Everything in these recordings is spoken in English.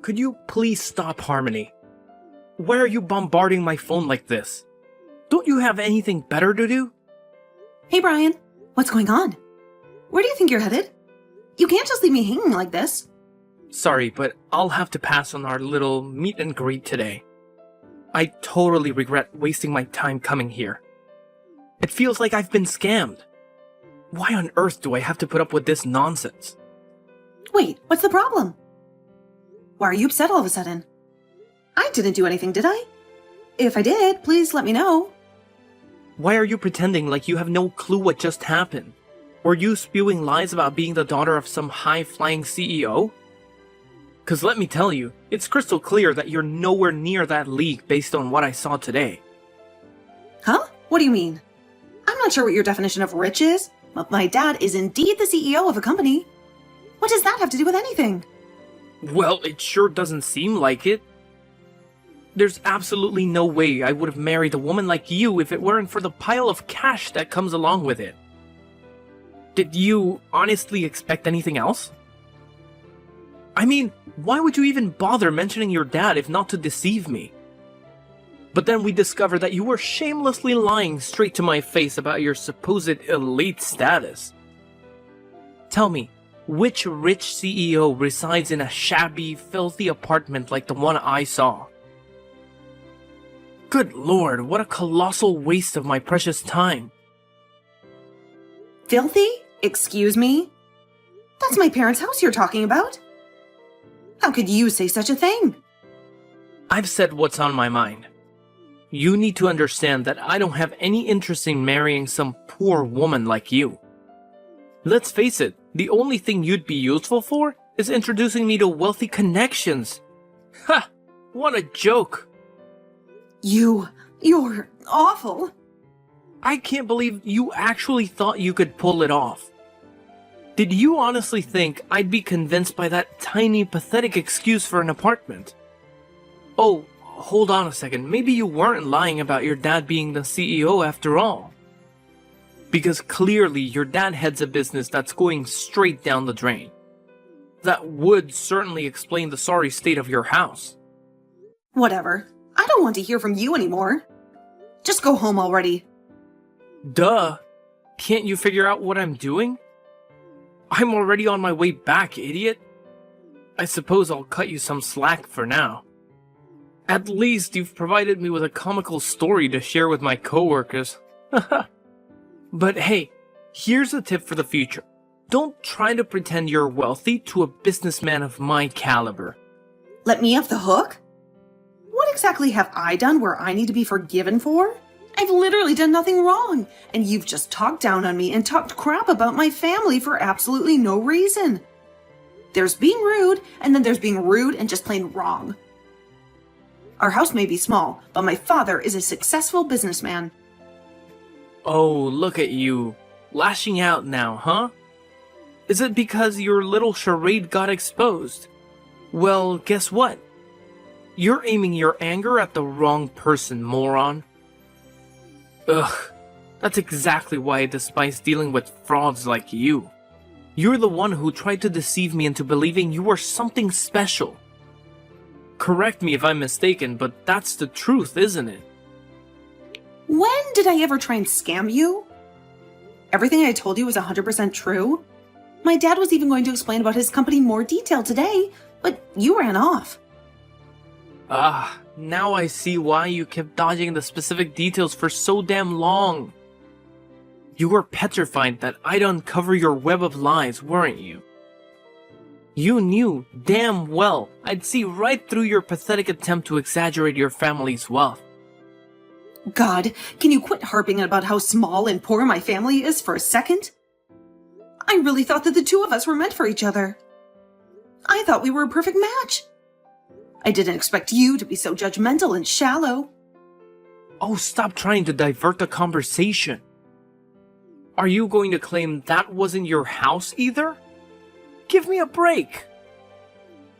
Could you please stop, Harmony? Why are you bombarding my phone like this? Don't you have anything better to do? Hey, Brian. What's going on? Where do you think you're headed? You can't just leave me hanging like this. Sorry, but I'll have to pass on our little meet and greet today. I totally regret wasting my time coming here. It feels like I've been scammed. Why on earth do I have to put up with this nonsense? Wait, what's the problem? Why are you upset all of a sudden? I didn't do anything, did I? If I did, please let me know. Why are you pretending like you have no clue what just happened? Were you spewing lies about being the daughter of some high-flying CEO? 'Cause let me tell you, it's crystal clear that you're nowhere near that league based on what I saw today. Huh? What do you mean? I'm not sure what your definition of rich is, but my dad is indeed the CEO of a company. What does that have to do with anything? Well, it sure doesn't seem like it. There's absolutely no way I would have married a woman like you if it weren't for the pile of cash that comes along with it. Did you honestly expect anything else? I mean, why would you even bother mentioning your dad if not to deceive me? But then we discovered that you were shamelessly lying straight to my face about your supposed elite status. Tell me, which rich CEO resides in a shabby, filthy apartment like the one I saw? Good lord, what a colossal waste of my precious time. Filthy? Excuse me? That's my parents' house you're talking about. How could you say such a thing? I've said what's on my mind. You need to understand that I don't have any interest in marrying some poor woman like you. Let's face it, the only thing you'd be useful for is introducing me to wealthy connections. Ha! What a joke! You're awful. I can't believe you actually thought you could pull it off. Did you honestly think I'd be convinced by that tiny, pathetic excuse for an apartment? Oh, hold on a second. Maybe you weren't lying about your dad being the CEO after all. Because clearly your dad heads a business that's going straight down the drain. That would certainly explain the sorry state of your house. Whatever. I don't want to hear from you anymore. Just go home already. Duh. Can't you figure out what I'm doing? I'm already on my way back, idiot. I suppose I'll cut you some slack for now. At least you've provided me with a comical story to share with my coworkers. But hey, here's a tip for the future. Don't try to pretend you're wealthy to a businessman of my caliber. Let me off the hook? What exactly have I done where I need to be forgiven for? I've literally done nothing wrong, and you've just talked down on me and talked crap about my family for absolutely no reason. There's being rude, and then there's being rude and just plain wrong. Our house may be small, but my father is a successful businessman. Oh, look at you. Lashing out now, huh? Is it because your little charade got exposed? Well, guess what? You're aiming your anger at the wrong person, moron. Ugh, that's exactly why I despise dealing with frauds like you. You're the one who tried to deceive me into believing you were something special. Correct me if I'm mistaken, but that's the truth, isn't it? When did I ever try and scam you? Everything I told you was 100% true. My dad was even going to explain about his company in more detail today, but you ran off. Ah, now I see why you kept dodging the specific details for so damn long. You were petrified that I'd uncover your web of lies, weren't you? You knew damn well I'd see right through your pathetic attempt to exaggerate your family's wealth. God, can you quit harping about how small and poor my family is for a second? I really thought that the two of us were meant for each other. I thought we were a perfect match. I didn't expect you to be so judgmental and shallow. Oh, stop trying to divert the conversation. Are you going to claim that wasn't your house either? Give me a break.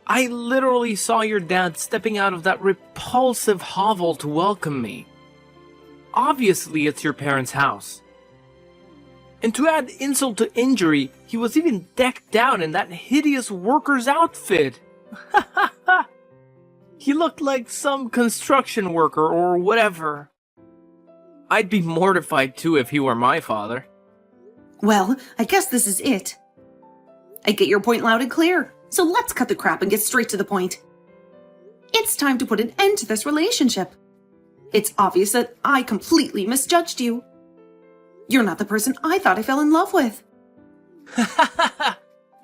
I literally saw your dad stepping out of that repulsive hovel to welcome me. Obviously, it's your parents' house. And to add insult to injury, he was even decked out in that hideous worker's outfit. Ha ha ha! He looked like some construction worker or whatever. I'd be mortified too if he were my father. Well, I guess this is it. I get your point loud and clear, so let's cut the crap and get straight to the point. It's time to put an end to this relationship. It's obvious that I completely misjudged you. You're not the person I thought I fell in love with.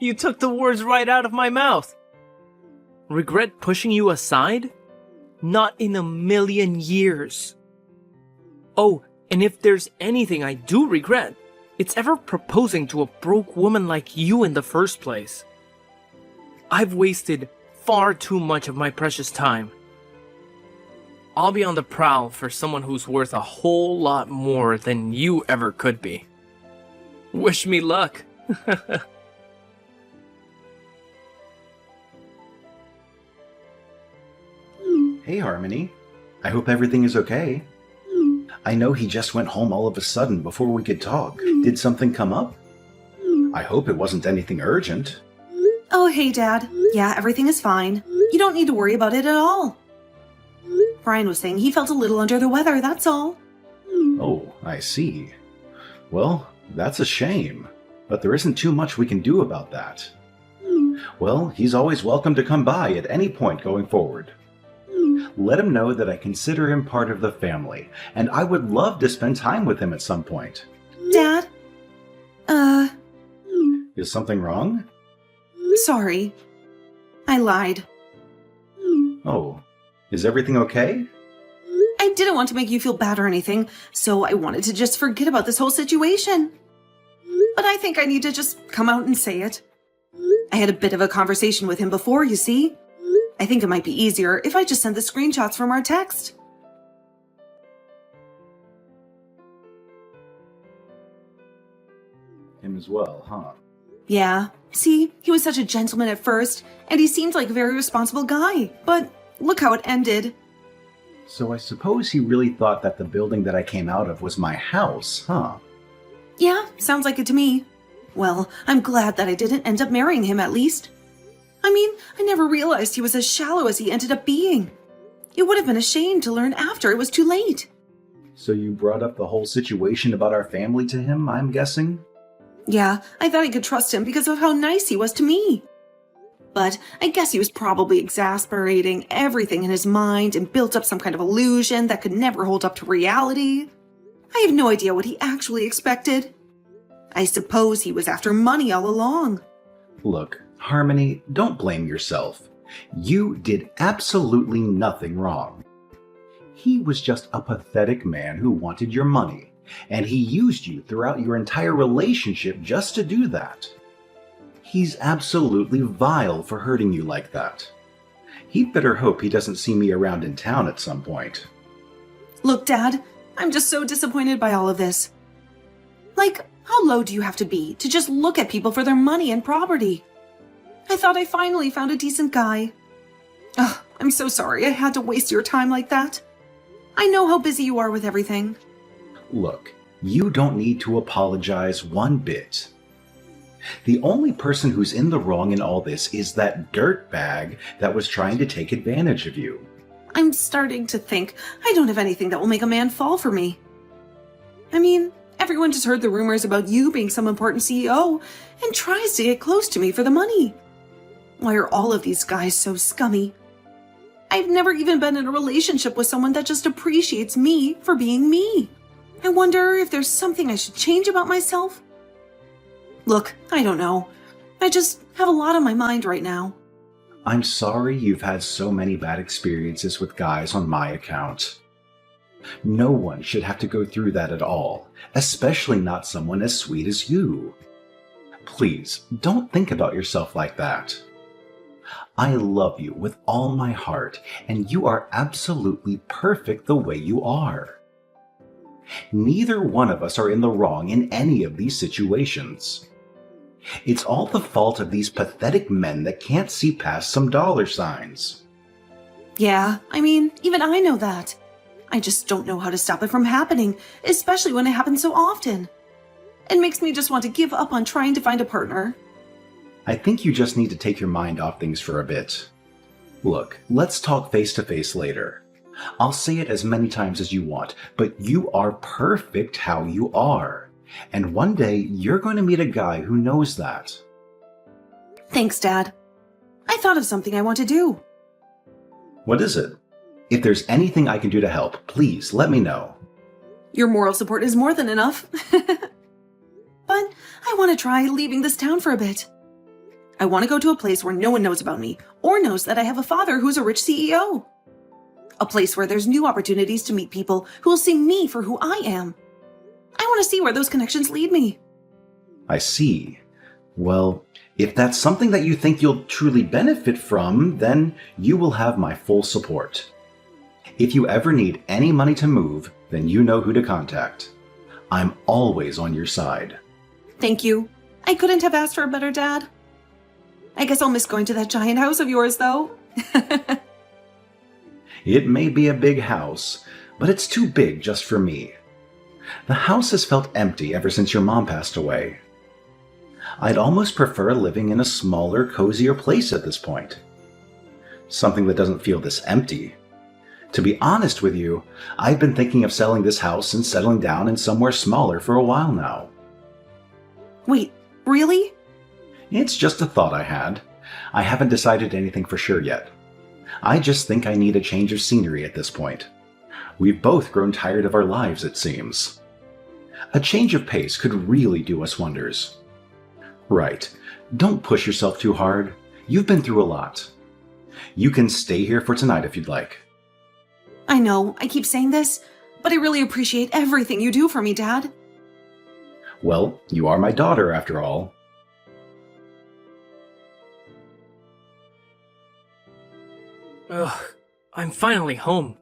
You took the words right out of my mouth. Regret pushing you aside? Not in a million years. Oh, and if there's anything I do regret, it's ever proposing to a broke woman like you in the first place. I've wasted far too much of my precious time. I'll be on the prowl for someone who's worth a whole lot more than you ever could be. Wish me luck. Hey, Harmony. I hope everything is okay. I know he just went home all of a sudden before we could talk. Did something come up? I hope it wasn't anything urgent. Oh, hey, Dad. Yeah, everything is fine. You don't need to worry about it at all. Brian was saying he felt a little under the weather, that's all. Oh, I see. Well, that's a shame. But there isn't too much we can do about that. Well, he's always welcome to come by at any point going forward. Let him know that I consider him part of the family, and I would love to spend time with him at some point. Dad? Is something wrong? Sorry. I lied. Oh, is everything okay? I didn't want to make you feel bad or anything, so I wanted to just forget about this whole situation. But I think I need to just come out and say it. I had a bit of a conversation with him before, you see. I think it might be easier if I just send the screenshots from our text. Him as well, huh? Yeah. See, he was such a gentleman at first, and he seemed like a very responsible guy. But look how it ended. So I suppose he really thought that the building that I came out of was my house, huh? Yeah, sounds like it to me. Well, I'm glad that I didn't end up marrying him at least. I mean, I never realized he was as shallow as he ended up being. It would have been a shame to learn after it was too late. So you brought up the whole situation about our family to him, I'm guessing? Yeah, I thought I could trust him because of how nice he was to me. But I guess he was probably exasperating everything in his mind and built up some kind of illusion that could never hold up to reality. I have no idea what he actually expected. I suppose he was after money all along. Look, Harmony, don't blame yourself. You did absolutely nothing wrong. He was just a pathetic man who wanted your money, and he used you throughout your entire relationship just to do that. He's absolutely vile for hurting you like that. He'd better hope he doesn't see me around in town at some point. Look, Dad, I'm just so disappointed by all of this. Like, how low do you have to be to just look at people for their money and property? I thought I finally found a decent guy. Ugh, I'm so sorry I had to waste your time like that. I know how busy you are with everything. Look, you don't need to apologize one bit. The only person who's in the wrong in all this is that dirtbag that was trying to take advantage of you. I'm starting to think I don't have anything that will make a man fall for me. I mean, everyone just heard the rumors about you being some important CEO and tries to get close to me for the money. Why are all of these guys so scummy? I've never even been in a relationship with someone that just appreciates me for being me. I wonder if there's something I should change about myself. Look, I don't know. I just have a lot on my mind right now. I'm sorry you've had so many bad experiences with guys on my account. No one should have to go through that at all, especially not someone as sweet as you. Please, don't think about yourself like that. I love you with all my heart, and you are absolutely perfect the way you are. Neither one of us are in the wrong in any of these situations. It's all the fault of these pathetic men that can't see past some dollar signs. Yeah, I mean, even I know that. I just don't know how to stop it from happening, especially when it happens so often. It makes me just want to give up on trying to find a partner. I think you just need to take your mind off things for a bit. Look, let's talk face to face later. I'll say it as many times as you want, but you are perfect how you are. And one day you're going to meet a guy who knows that. Thanks, Dad. I thought of something I want to do. What is it? If there's anything I can do to help, please let me know. Your moral support is more than enough. But I want to try leaving this town for a bit. I want to go to a place where no one knows about me, or knows that I have a father who's a rich CEO. A place where there's new opportunities to meet people who will see me for who I am. I want to see where those connections lead me. I see. Well, if that's something that you think you'll truly benefit from, then you will have my full support. If you ever need any money to move, then you know who to contact. I'm always on your side. Thank you. I couldn't have asked for a better dad. I guess I'll miss going to that giant house of yours, though. It may be a big house, but it's too big just for me. The house has felt empty ever since your mom passed away. I'd almost prefer living in a smaller, cozier place at this point. Something that doesn't feel this empty. To be honest with you, I've been thinking of selling this house and settling down in somewhere smaller for a while now. Wait, really? It's just a thought I had. I haven't decided anything for sure yet. I just think I need a change of scenery at this point. We've both grown tired of our lives, it seems. A change of pace could really do us wonders. Right, don't push yourself too hard. You've been through a lot. You can stay here for tonight if you'd like. I know, I keep saying this, but I really appreciate everything you do for me, Dad. Well, you are my daughter after all. Ugh, I'm finally home.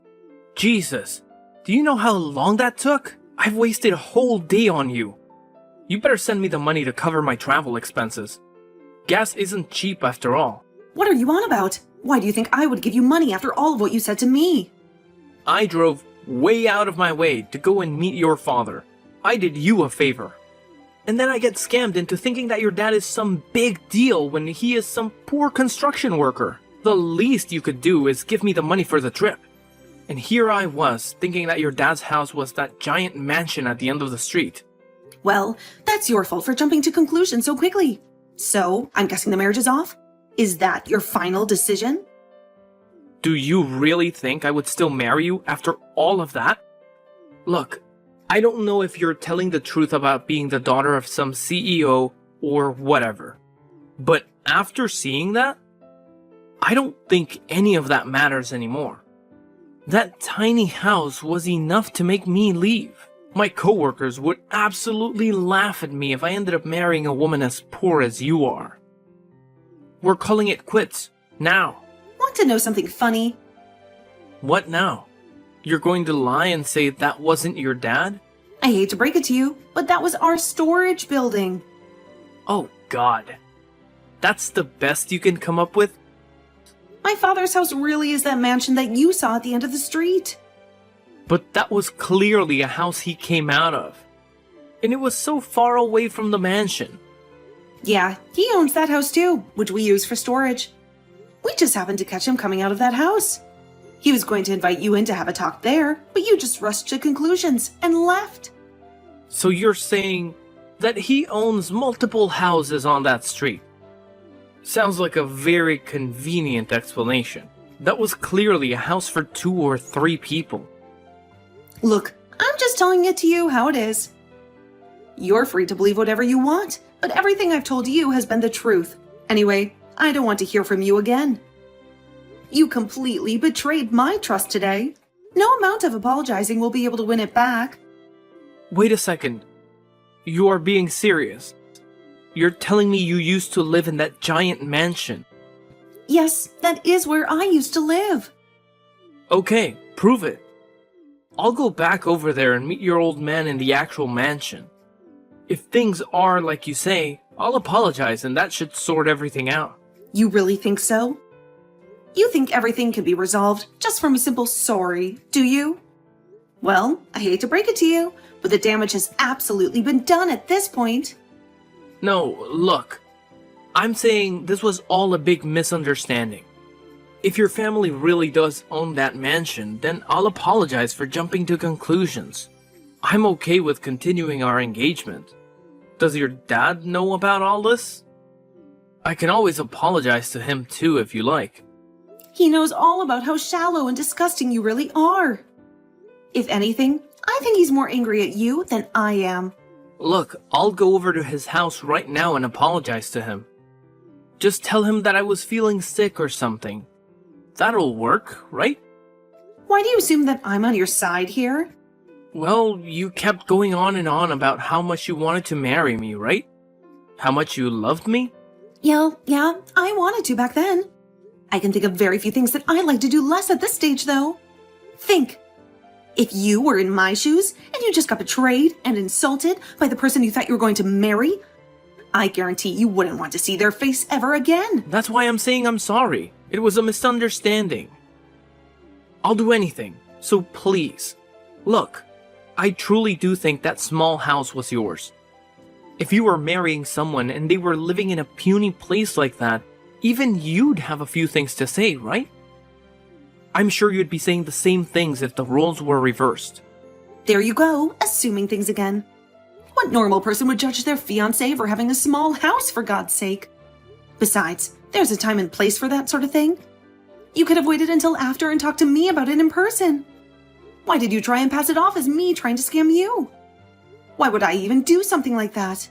Jesus, do you know how long that took? I've wasted a whole day on you. You better send me the money to cover my travel expenses. Gas isn't cheap after all. What are you on about? Why do you think I would give you money after all of what you said to me? I drove way out of my way to go and meet your father. I did you a favor. And then I get scammed into thinking that your dad is some big deal when he is some poor construction worker. The least you could do is give me the money for the trip. And here I was, thinking that your dad's house was that giant mansion at the end of the street. Well, that's your fault for jumping to conclusions so quickly. So, I'm guessing the marriage is off? Is that your final decision? Do you really think I would still marry you after all of that? Look, I don't know if you're telling the truth about being the daughter of some CEO or whatever. But after seeing that, I don't think any of that matters anymore. That tiny house was enough to make me leave. My coworkers would absolutely laugh at me if I ended up marrying a woman as poor as you are. We're calling it quits, now. Want to know something funny? What now? You're going to lie and say that wasn't your dad? I hate to break it to you, but that was our storage building. Oh God. That's the best you can come up with? My father's house really is that mansion that you saw at the end of the street. But that was clearly a house he came out of. And it was so far away from the mansion. Yeah, he owns that house too, which we use for storage. We just happened to catch him coming out of that house. He was going to invite you in to have a talk there, but you just rushed to conclusions and left. So you're saying that he owns multiple houses on that street? Sounds like a very convenient explanation. That was clearly a house for 2 or 3 people. Look, I'm just telling it to you how it is. You're free to believe whatever you want, but everything I've told you has been the truth. Anyway, I don't want to hear from you again. You completely betrayed my trust today. No amount of apologizing will be able to win it back. Wait a second. You are being serious. You're telling me you used to live in that giant mansion? Yes, that is where I used to live. Okay, prove it. I'll go back over there and meet your old man in the actual mansion. If things are like you say, I'll apologize and that should sort everything out. You really think so? You think everything can be resolved just from a simple sorry, do you? Well, I hate to break it to you, but the damage has absolutely been done at this point. No, look. I'm saying this was all a big misunderstanding. If your family really does own that mansion, then I'll apologize for jumping to conclusions. I'm okay with continuing our engagement. Does your dad know about all this? I can always apologize to him too if you like. He knows all about how shallow and disgusting you really are. If anything, I think he's more angry at you than I am. Look, I'll go over to his house right now and apologize to him. Just tell him that I was feeling sick or something. That'll work, right? Why do you assume that I'm on your side here? Well, you kept going on and on about how much you wanted to marry me, right? How much you loved me? Yeah, I wanted to back then. I can think of very few things that I'd like to do less at this stage, though. Think. If you were in my shoes and you just got betrayed and insulted by the person you thought you were going to marry, I guarantee you wouldn't want to see their face ever again. That's why I'm saying I'm sorry. It was a misunderstanding. I'll do anything, so please. Look, I truly do think that small house was yours. If you were marrying someone and they were living in a puny place like that, even you'd have a few things to say, right? I'm sure you'd be saying the same things if the roles were reversed. There you go, assuming things again. What normal person would judge their fiancé for having a small house, for God's sake? Besides, there's a time and place for that sort of thing. You could have waited until after and talked to me about it in person. Why did you try and pass it off as me trying to scam you? Why would I even do something like that?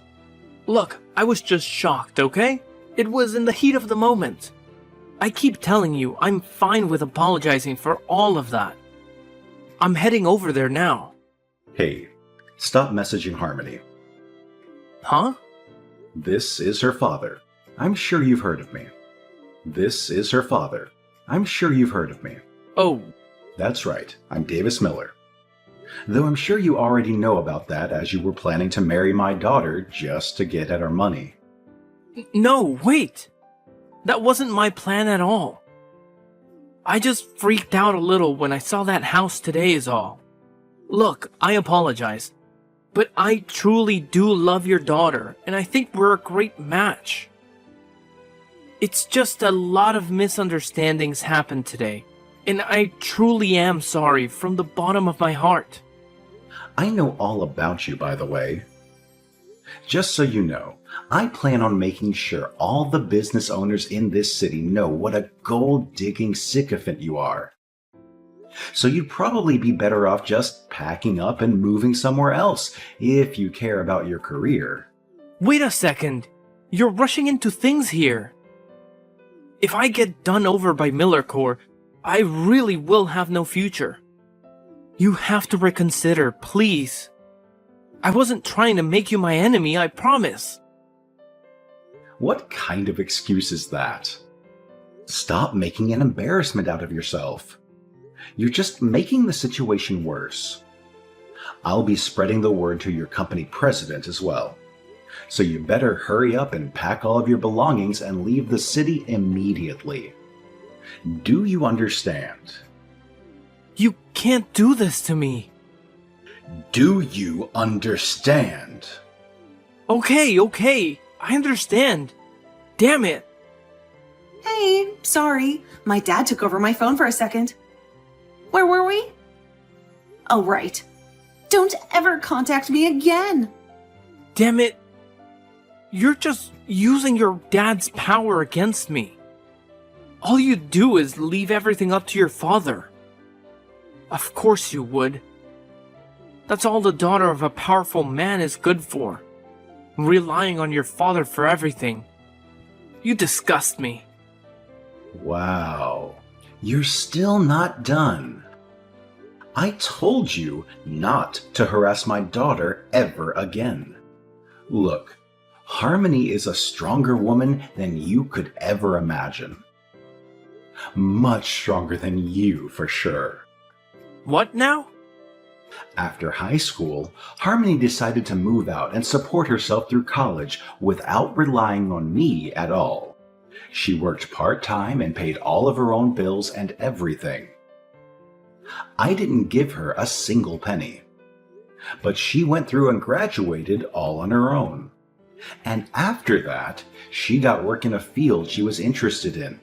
Look, I was just shocked, okay? It was in the heat of the moment. I keep telling you, I'm fine with apologizing for all of that. I'm heading over there now. Hey, stop messaging Harmony. Huh? This is her father. I'm sure you've heard of me. This is her father. I'm sure you've heard of me. Oh. That's right, I'm Davis Miller. Though I'm sure you already know about that as you were planning to marry my daughter just to get at our money. No, wait! That wasn't my plan at all. I just freaked out a little when I saw that house today is all. Look, I apologize. But I truly do love your daughter, and I think we're a great match. It's just a lot of misunderstandings happened today, and I truly am sorry from the bottom of my heart. I know all about you, by the way. Just so you know, I plan on making sure all the business owners in this city know what a gold-digging sycophant you are. So you'd probably be better off just packing up and moving somewhere else if you care about your career. Wait a second. You're rushing into things here. If I get done over by Miller Corps, I really will have no future. You have to reconsider, please. I wasn't trying to make you my enemy, I promise. What kind of excuse is that? Stop making an embarrassment out of yourself. You're just making the situation worse. I'll be spreading the word to your company president as well. So you better hurry up and pack all of your belongings and leave the city immediately. Do you understand? You can't do this to me. Do you understand? Okay. I understand. Damn it. Hey, sorry. My dad took over my phone for a second. Where were we? Oh, right. Don't ever contact me again. Damn it. You're just using your dad's power against me. All you do is leave everything up to your father. Of course you would. That's all the daughter of a powerful man is good for. Relying on your father for everything. You disgust me. Wow. You're still not done. I told you not to harass my daughter ever again. Look, Harmony is a stronger woman than you could ever imagine. Much stronger than you, for sure. What now? After high school, Harmony decided to move out and support herself through college without relying on me at all. She worked part-time and paid all of her own bills and everything. I didn't give her a single penny. But she went through and graduated all on her own. And after that, she got work in a field she was interested in.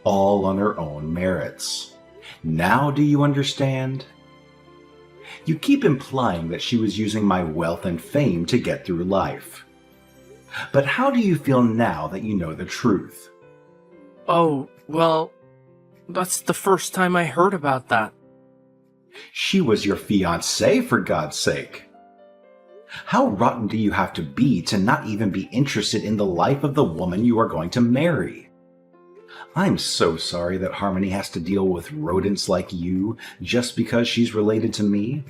all on her own merits. Now do you understand? You keep implying that she was using my wealth and fame to get through life. But how do you feel now that you know the truth? Oh, well, that's the first time I heard about that. She was your fiancé, for God's sake. How rotten do you have to be to not even be interested in the life of the woman you are going to marry? I'm so sorry that Harmony has to deal with rodents like you just because she's related to me.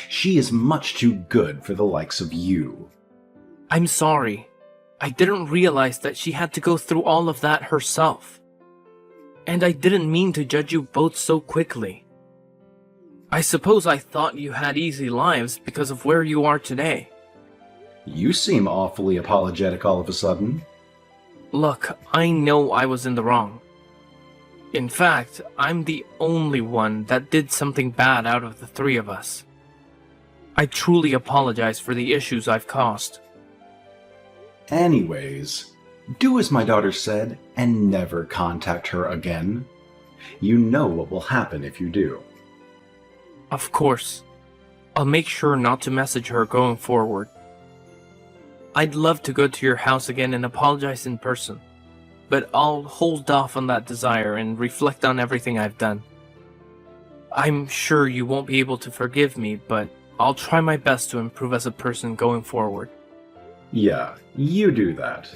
She is much too good for the likes of you. I'm sorry. I didn't realize that she had to go through all of that herself. And I didn't mean to judge you both so quickly. I suppose I thought you had easy lives because of where you are today. You seem awfully apologetic all of a sudden. Look, I know I was in the wrong. In fact, I'm the only one that did something bad out of the three of us. I truly apologize for the issues I've caused. Anyways, do as my daughter said and never contact her again. You know what will happen if you do. Of course. I'll make sure not to message her going forward. I'd love to go to your house again and apologize in person, but I'll hold off on that desire and reflect on everything I've done. I'm sure you won't be able to forgive me, but I'll try my best to improve as a person going forward. Yeah, you do that.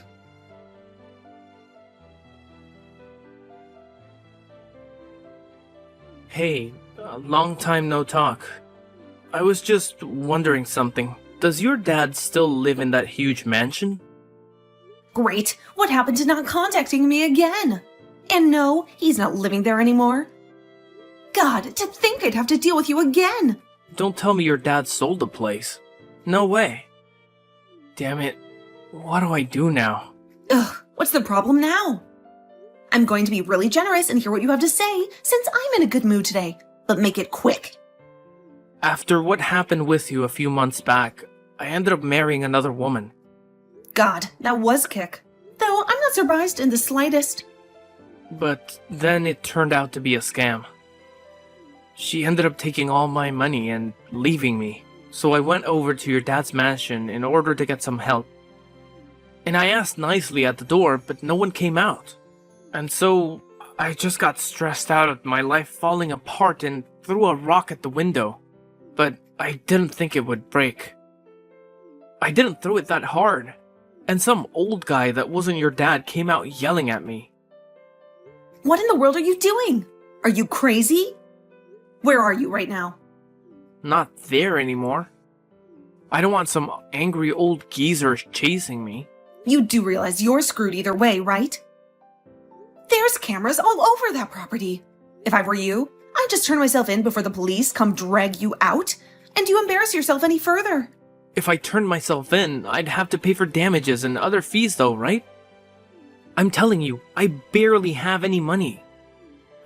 Hey, long time no talk. I was just wondering something. Does your dad still live in that huge mansion? Great. What happened to not contacting me again? And no, he's not living there anymore. God, to think I'd have to deal with you again. Don't tell me your dad sold the place. No way. Damn it. What do I do now? Ugh, what's the problem now? I'm going to be really generous and hear what you have to say, since I'm in a good mood today. But make it quick. After what happened with you a few months back, I ended up marrying another woman. God, that was kick. Though I'm not surprised in the slightest. But then it turned out to be a scam. She ended up taking all my money and leaving me. So I went over to your dad's mansion in order to get some help. And I asked nicely at the door, but no one came out. And so I just got stressed out at my life falling apart and threw a rock at the window. But I didn't think it would break. I didn't throw it that hard. And some old guy that wasn't your dad came out yelling at me. What in the world are you doing? Are you crazy? Where are you right now? Not there anymore. I don't want some angry old geezer chasing me. You do realize you're screwed either way, right? There's cameras all over that property. If I were you, I'd just turn myself in before the police come drag you out, and you embarrass yourself any further. If I turned myself in, I'd have to pay for damages and other fees though, right? I'm telling you, I barely have any money.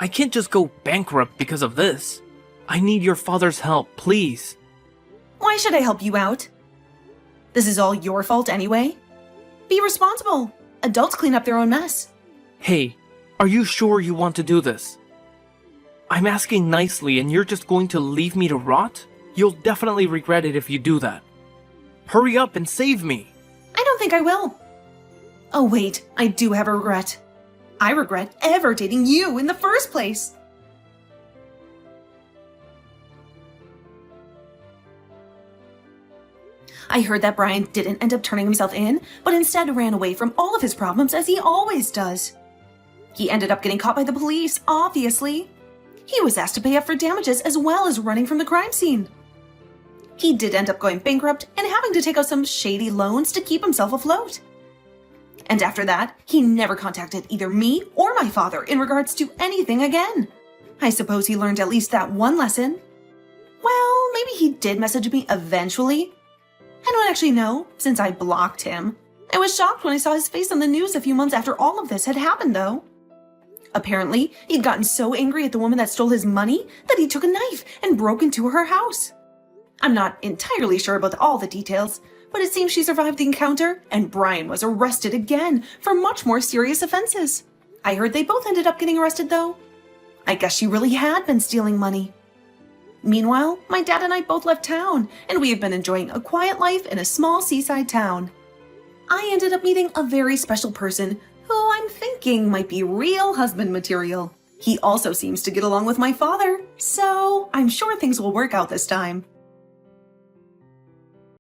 I can't just go bankrupt because of this. I need your father's help, please. Why should I help you out? This is all your fault anyway. Be responsible. Adults clean up their own mess. Hey, are you sure you want to do this? I'm asking nicely and you're just going to leave me to rot? You'll definitely regret it if you do that. Hurry up and save me. I don't think I will. Oh wait, I do have a regret. I regret ever dating you in the first place. I heard that Brian didn't end up turning himself in, but instead ran away from all of his problems as he always does. He ended up getting caught by the police, obviously. He was asked to pay up for damages as well as running from the crime scene. He did end up going bankrupt and having to take out some shady loans to keep himself afloat. And after that, he never contacted either me or my father in regards to anything again. I suppose he learned at least that one lesson. Well, maybe he did message me eventually. I don't actually know, since I blocked him. I was shocked when I saw his face on the news a few months after all of this had happened, though. Apparently, he'd gotten so angry at the woman that stole his money that he took a knife and broke into her house. I'm not entirely sure about all the details, but it seems she survived the encounter and Brian was arrested again for much more serious offenses. I heard they both ended up getting arrested, though. I guess she really had been stealing money. Meanwhile, my dad and I both left town, and we have been enjoying a quiet life in a small seaside town. I ended up meeting a very special person who I'm thinking might be real husband material. He also seems to get along with my father, so I'm sure things will work out this time.